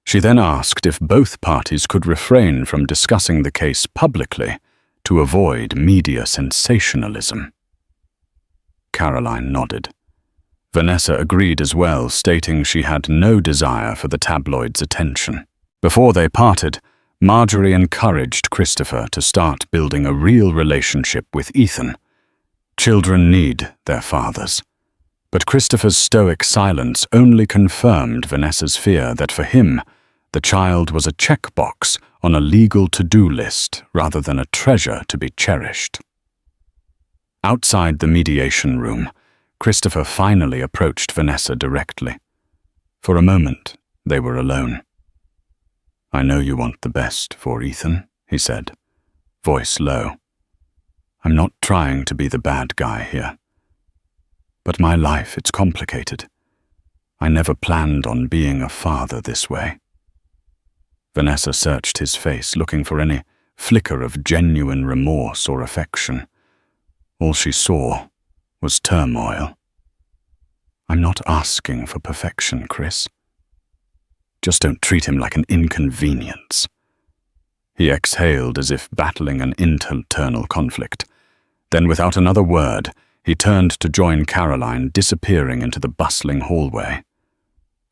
She then asked if both parties could refrain from discussing the case publicly to avoid media sensationalism. Caroline nodded. Vanessa agreed as well, stating she had no desire for the tabloid's attention. Before they parted, Marjorie encouraged Christopher to start building a real relationship with Ethan. Children need their fathers. But Christopher's stoic silence only confirmed Vanessa's fear that for him, the child was a checkbox on a legal to-do list rather than a treasure to be cherished. Outside the mediation room, Christopher finally approached Vanessa directly. For a moment, they were alone. "I know you want the best for Ethan," he said, voice low. "I'm not trying to be the bad guy here. But my life, it's complicated. I never planned on being a father this way." Vanessa searched his face, looking for any flicker of genuine remorse or affection. All she saw was turmoil. "I'm not asking for perfection, Chris. Just don't treat him like an inconvenience." He exhaled as if battling an internal conflict. Then, without another word, he turned to join Caroline, disappearing into the bustling hallway.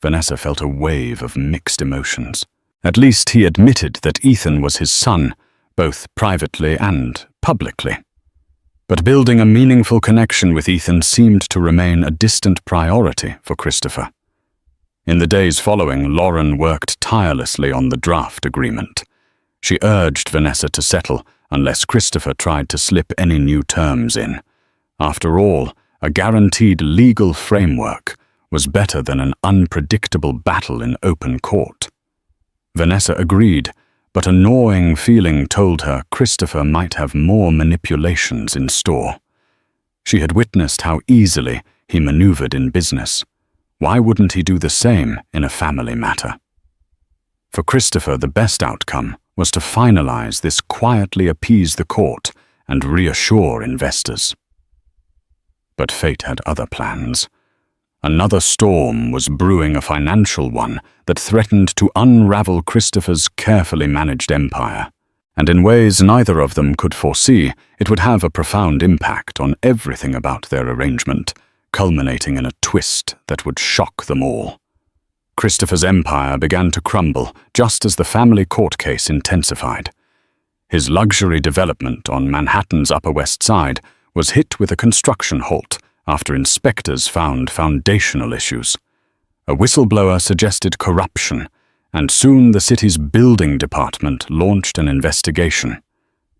Vanessa felt a wave of mixed emotions. At least he admitted that Ethan was his son, both privately and publicly. But building a meaningful connection with Ethan seemed to remain a distant priority for Christopher. In the days following, Lauren worked tirelessly on the draft agreement. She urged Vanessa to settle unless Christopher tried to slip any new terms in. After all, a guaranteed legal framework was better than an unpredictable battle in open court. Vanessa agreed, but a gnawing feeling told her Christopher might have more manipulations in store. She had witnessed how easily he maneuvered in business. Why wouldn't he do the same in a family matter? For Christopher, the best outcome was to finalize this, quietly appease the court, and reassure investors. But fate had other plans. Another storm was brewing, a financial one that threatened to unravel Christopher's carefully managed empire. And in ways neither of them could foresee, it would have a profound impact on everything about their arrangement, culminating in a twist that would shock them all. Christopher's empire began to crumble just as the family court case intensified. His luxury development on Manhattan's Upper West Side was hit with a construction halt after inspectors found foundational issues. A whistleblower suggested corruption, and soon the city's building department launched an investigation.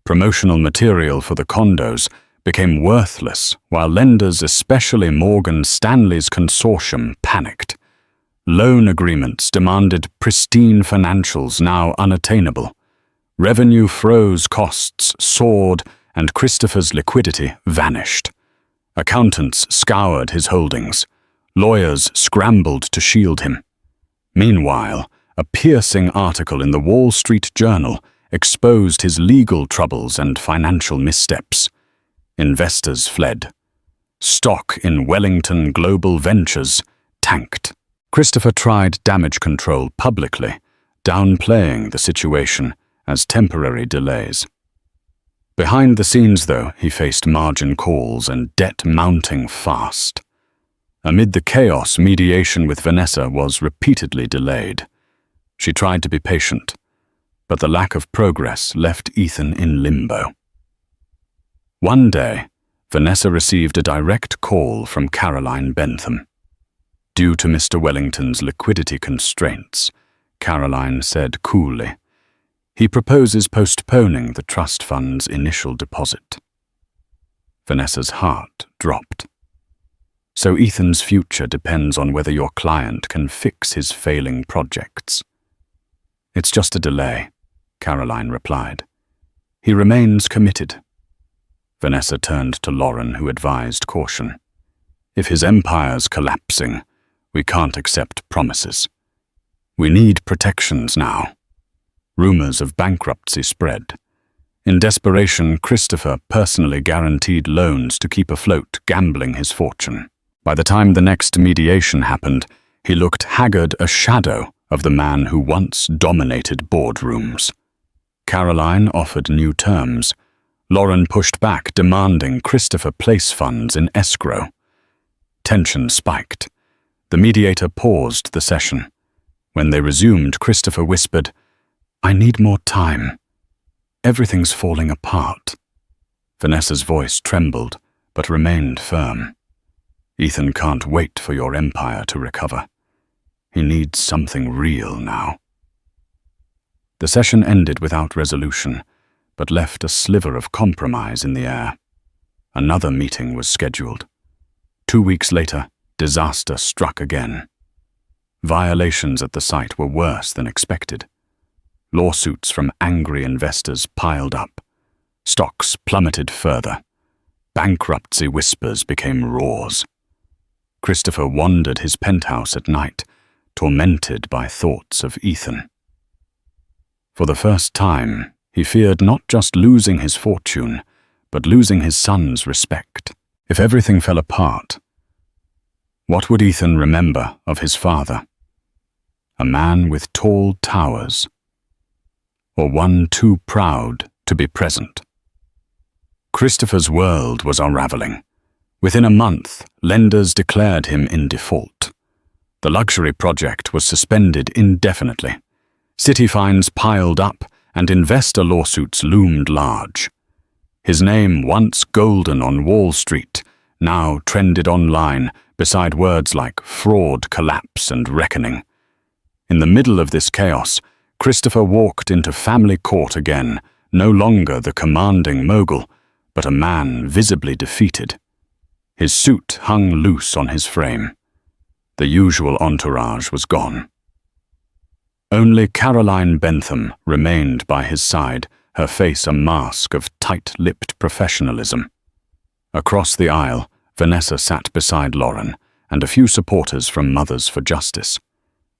Promotional material for the condos became worthless, while lenders, especially Morgan Stanley's consortium, panicked. Loan agreements demanded pristine financials now unattainable. Revenue froze, costs soared, and Christopher's liquidity vanished. Accountants scoured his holdings. Lawyers scrambled to shield him. Meanwhile, a piercing article in the Wall Street Journal exposed his legal troubles and financial missteps. Investors fled. Stock in Wellington Global Ventures tanked. Christopher tried damage control publicly, downplaying the situation as temporary delays. Behind the scenes, though, he faced margin calls and debt mounting fast. Amid the chaos, mediation with Vanessa was repeatedly delayed. She tried to be patient, but the lack of progress left Ethan in limbo. One day, Vanessa received a direct call from Caroline Bentham. Due to Mr. Wellington's liquidity constraints, Caroline said coolly, "He proposes postponing the trust fund's initial deposit." Vanessa's heart dropped. "So Ethan's future depends on whether your client can fix his failing projects." "It's just a delay," Caroline replied. "He remains committed." Vanessa turned to Lauren, who advised caution. "If his empire's collapsing, we can't accept promises. We need protections now." Rumors of bankruptcy spread. In desperation, Christopher personally guaranteed loans to keep afloat, gambling his fortune. By the time the next mediation happened, he looked haggard, a shadow of the man who once dominated boardrooms. Caroline offered new terms. Lauren pushed back, demanding Christopher place funds in escrow. Tension spiked. The mediator paused the session. When they resumed, Christopher whispered, "I need more time. Everything's falling apart." Vanessa's voice trembled, but remained firm. "Ethan can't wait for your empire to recover. He needs something real now." The session ended without resolution, but left a sliver of compromise in the air. Another meeting was scheduled. 2 weeks later, disaster struck again. Violations at the site were worse than expected. Lawsuits from angry investors piled up. Stocks plummeted further. Bankruptcy whispers became roars. Christopher wandered his penthouse at night, tormented by thoughts of Ethan. For the first time, he feared not just losing his fortune, but losing his son's respect. If everything fell apart, what would Ethan remember of his father? A man with tall towers, or one too proud to be present? Christopher's world was unraveling. Within a month, lenders declared him in default. The luxury project was suspended indefinitely. City fines piled up, and investor lawsuits loomed large. His name, once golden on Wall Street, now trended online beside words like fraud, collapse, and reckoning. In the middle of this chaos, Christopher walked into family court again, no longer the commanding mogul, but a man visibly defeated. His suit hung loose on his frame. The usual entourage was gone. Only Caroline Bentham remained by his side, her face a mask of tight-lipped professionalism. Across the aisle, Vanessa sat beside Lauren and a few supporters from Mothers for Justice.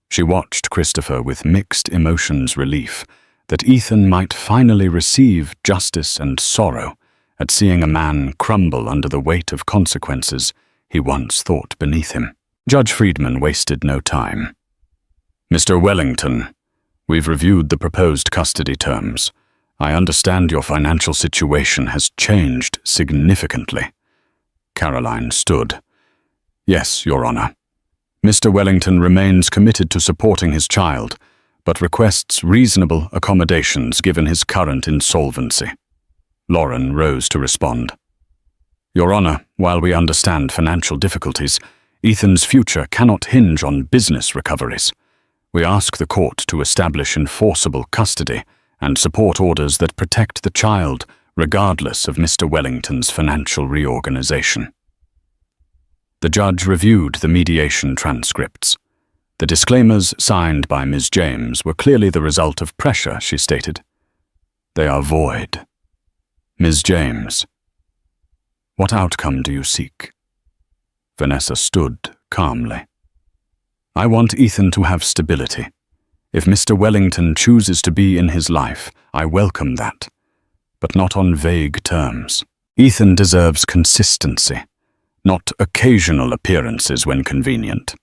She watched Christopher with mixed emotions, relief that Ethan might finally receive justice and sorrow at seeing a man crumble under the weight of consequences he once thought beneath him. Judge Friedman wasted no time. "Mr. Wellington, we've reviewed the proposed custody terms. I understand your financial situation has changed significantly." Caroline stood. "Yes, Your Honor. Mr. Wellington remains committed to supporting his child, but requests reasonable accommodations given his current insolvency." Lauren rose to respond. "Your Honor, while we understand financial difficulties, Ethan's future cannot hinge on business recoveries. We ask the court to establish enforceable custody and support orders that protect the child, regardless of Mr. Wellington's financial reorganization." The judge reviewed the mediation transcripts. The disclaimers signed by Ms. James were clearly the result of pressure, she stated. "They are void." Ms. James, what outcome do you seek? Vanessa stood calmly. I want Ethan to have stability. If Mr. Wellington chooses to be in his life, I welcome that, but not on vague terms. Ethan deserves consistency, not occasional appearances when convenient.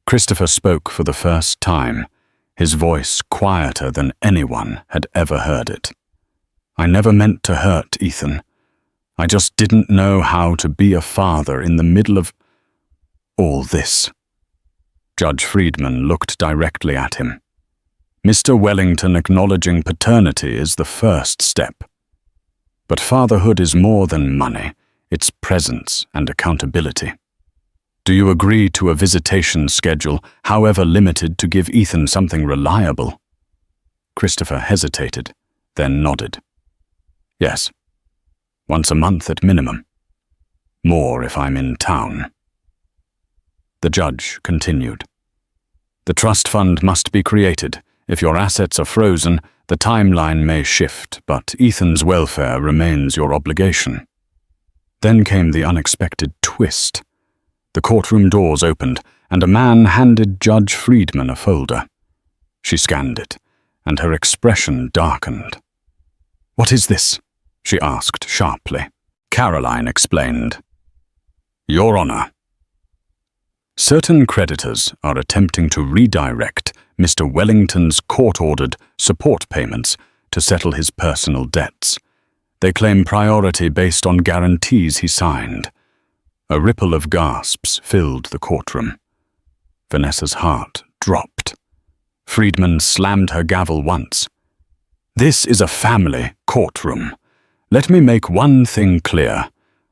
Christopher spoke for the first time, his voice quieter than anyone had ever heard it. I never meant to hurt Ethan. I just didn't know how to be a father in the middle of all this. Judge Friedman looked directly at him. Mr. Wellington acknowledging paternity is the first step. But fatherhood is more than money, it's presence and accountability. Do you agree to a visitation schedule, however limited, to give Ethan something reliable? Christopher hesitated, then nodded. Yes. Once a month at minimum. More if I'm in town. The judge continued. The trust fund must be created. If your assets are frozen, the timeline may shift, but Ethan's welfare remains your obligation. Then came the unexpected twist. The courtroom doors opened, and a man handed Judge Friedman a folder. She scanned it, and her expression darkened. What is this? She asked sharply. Caroline explained. Your Honor. Certain creditors are attempting to redirect Mr. Wellington's court-ordered support payments to settle his personal debts. They claim priority based on guarantees he signed. A ripple of gasps filled the courtroom. Vanessa's heart dropped. Friedman slammed her gavel once. This is a family courtroom. Let me make one thing clear.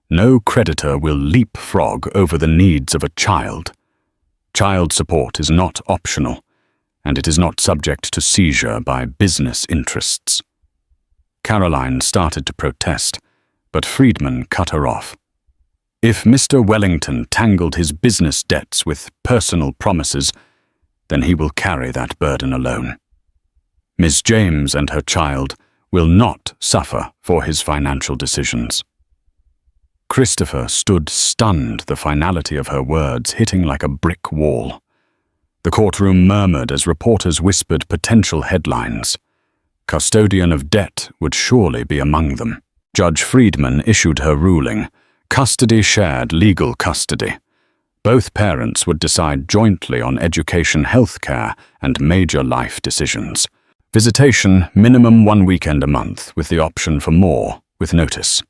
No creditor will leapfrog over the needs of a child. Child support is not optional, and it is not subject to seizure by business interests. Caroline started to protest, but Friedman cut her off. If Mr. Wellington tangled his business debts with personal promises, then he will carry that burden alone. Ms. James and her child will not suffer for his financial decisions. Christopher stood stunned, the finality of her words hitting like a brick wall. The courtroom murmured as reporters whispered potential headlines. Custodian of debt would surely be among them. Judge Friedman issued her ruling. Custody shared legal custody. Both parents would decide jointly on education, health care, and major life decisions. Visitation, minimum 1 weekend a month, with the option for more, with notice.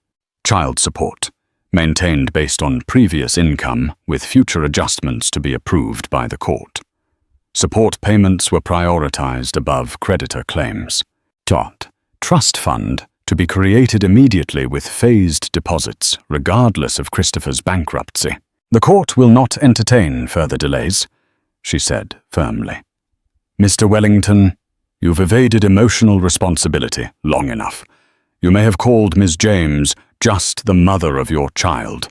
Child support, maintained based on previous income, with future adjustments to be approved by the court. Support payments were prioritized above creditor claims. Trust fund to be created immediately with phased deposits, regardless of Christopher's bankruptcy. The court will not entertain further delays, she said firmly. Mr. Wellington, you've evaded emotional responsibility long enough. You may have called Ms. James just the mother of your child,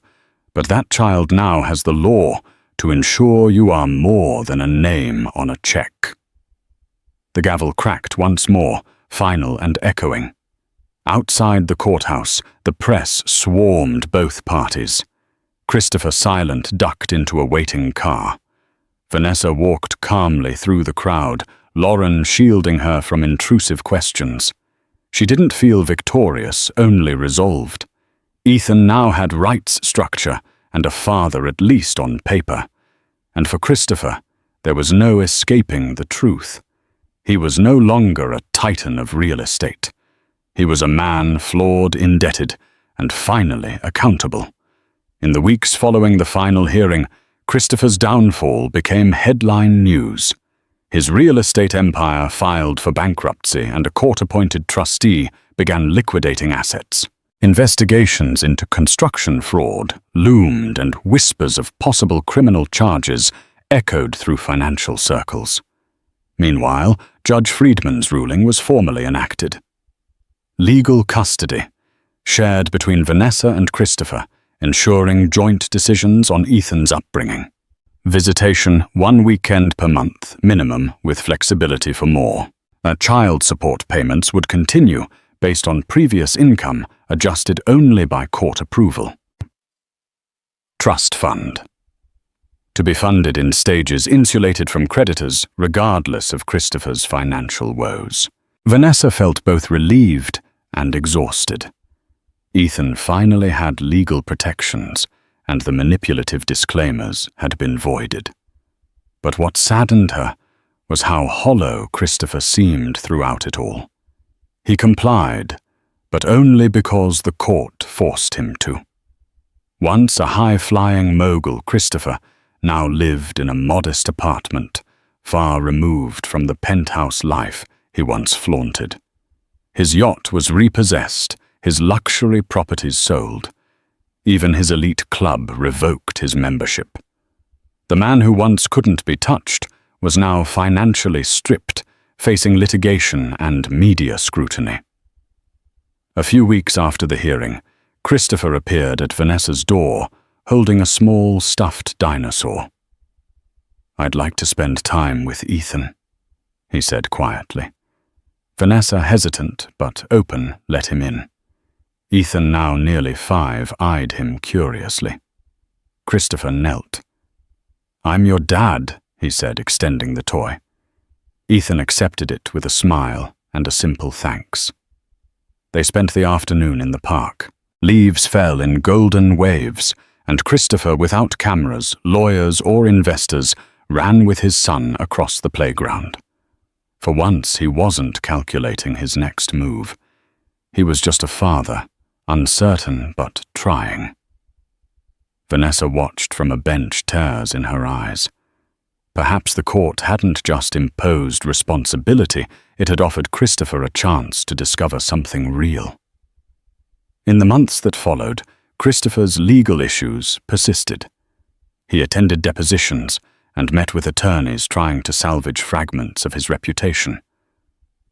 but that child now has the law to ensure you are more than a name on a check. The gavel cracked once more, final and echoing. Outside the courthouse, the press swarmed both parties. Christopher, silent, ducked into a waiting car. Vanessa walked calmly through the crowd, Lauren shielding her from intrusive questions. She didn't feel victorious, only resolved. Ethan now had rights structure and a father at least on paper. And for Christopher, there was no escaping the truth. He was no longer a titan of real estate. He was a man flawed, indebted, and finally accountable. In the weeks following the final hearing, Christopher's downfall became headline news. His real estate empire filed for bankruptcy, and a court-appointed trustee began liquidating assets. Investigations into construction fraud loomed, and whispers of possible criminal charges echoed through financial circles. Meanwhile, Judge Friedman's ruling was formally enacted. Legal custody, shared between Vanessa and Christopher, ensuring joint decisions on Ethan's upbringing. Visitation 1 weekend per month, minimum, with flexibility for more. Child support payments would continue, based on previous income adjusted only by court approval. Trust fund. To be funded in stages insulated from creditors regardless of Christopher's financial woes. Vanessa felt both relieved and exhausted. Ethan finally had legal protections, and the manipulative disclaimers had been voided. But what saddened her was how hollow Christopher seemed throughout it all. He complied, but only because the court forced him to. Once a high-flying mogul, Christopher now lived in a modest apartment, far removed from the penthouse life he once flaunted. His yacht was repossessed, his luxury properties sold. Even his elite club revoked his membership. The man who once couldn't be touched was now financially stripped, facing litigation and media scrutiny. A few weeks after the hearing, Christopher appeared at Vanessa's door, holding a small stuffed dinosaur. "I'd like to spend time with Ethan," he said quietly. Vanessa, hesitant but open, let him in. Ethan, now nearly 5, eyed him curiously. Christopher knelt. "I'm your dad," he said, extending the toy. Ethan accepted it with a smile and a simple thanks. They spent the afternoon in the park. Leaves fell in golden waves, and Christopher, without cameras, lawyers, or investors, ran with his son across the playground. For once, he wasn't calculating his next move. He was just a father, uncertain but trying. Vanessa watched from a bench, tears in her eyes. Perhaps the court hadn't just imposed responsibility, it had offered Christopher a chance to discover something real. In the months that followed, Christopher's legal issues persisted. He attended depositions and met with attorneys trying to salvage fragments of his reputation.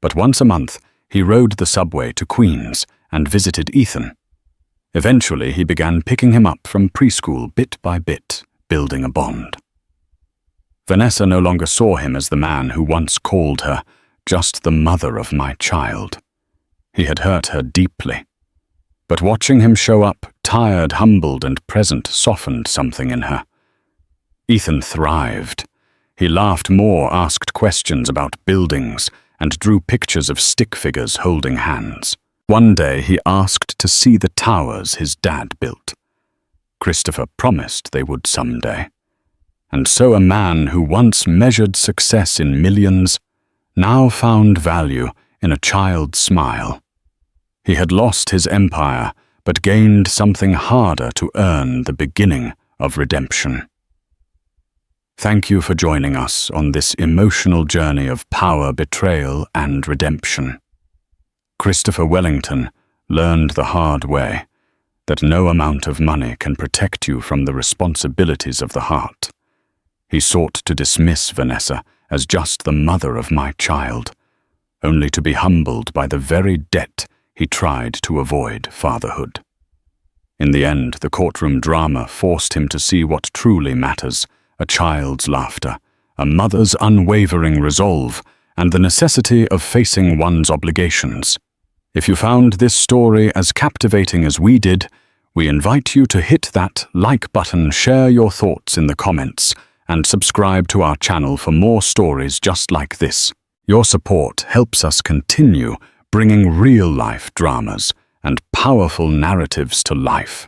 But once a month, he rode the subway to Queens and visited Ethan. Eventually, he began picking him up from preschool bit by bit, building a bond. Vanessa no longer saw him as the man who once called her just the mother of my child. He had hurt her deeply. But watching him show up, tired, humbled, and present, softened something in her. Ethan thrived. He laughed more, asked questions about buildings, and drew pictures of stick figures holding hands. One day he asked to see the towers his dad built. Christopher promised they would someday. And so a man who once measured success in millions now found value in a child's smile. He had lost his empire, but gained something harder to earn, the beginning of redemption. Thank you for joining us on this emotional journey of power, betrayal, and redemption. Christopher Wellington learned the hard way that no amount of money can protect you from the responsibilities of the heart. He sought to dismiss Vanessa as just the mother of my child, only to be humbled by the very debt he tried to avoid fatherhood. In the end, the courtroom drama forced him to see what truly matters: a child's laughter, a mother's unwavering resolve, and the necessity of facing one's obligations. If you found this story as captivating as we did, we invite you to hit that like button, share your thoughts in the comments, and subscribe to our channel for more stories just like this. Your support helps us continue bringing real-life dramas and powerful narratives to life.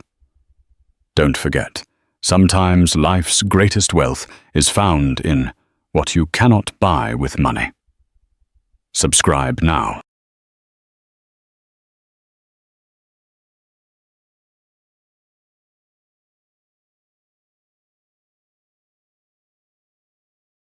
Don't forget, sometimes life's greatest wealth is found in what you cannot buy with money. Subscribe now.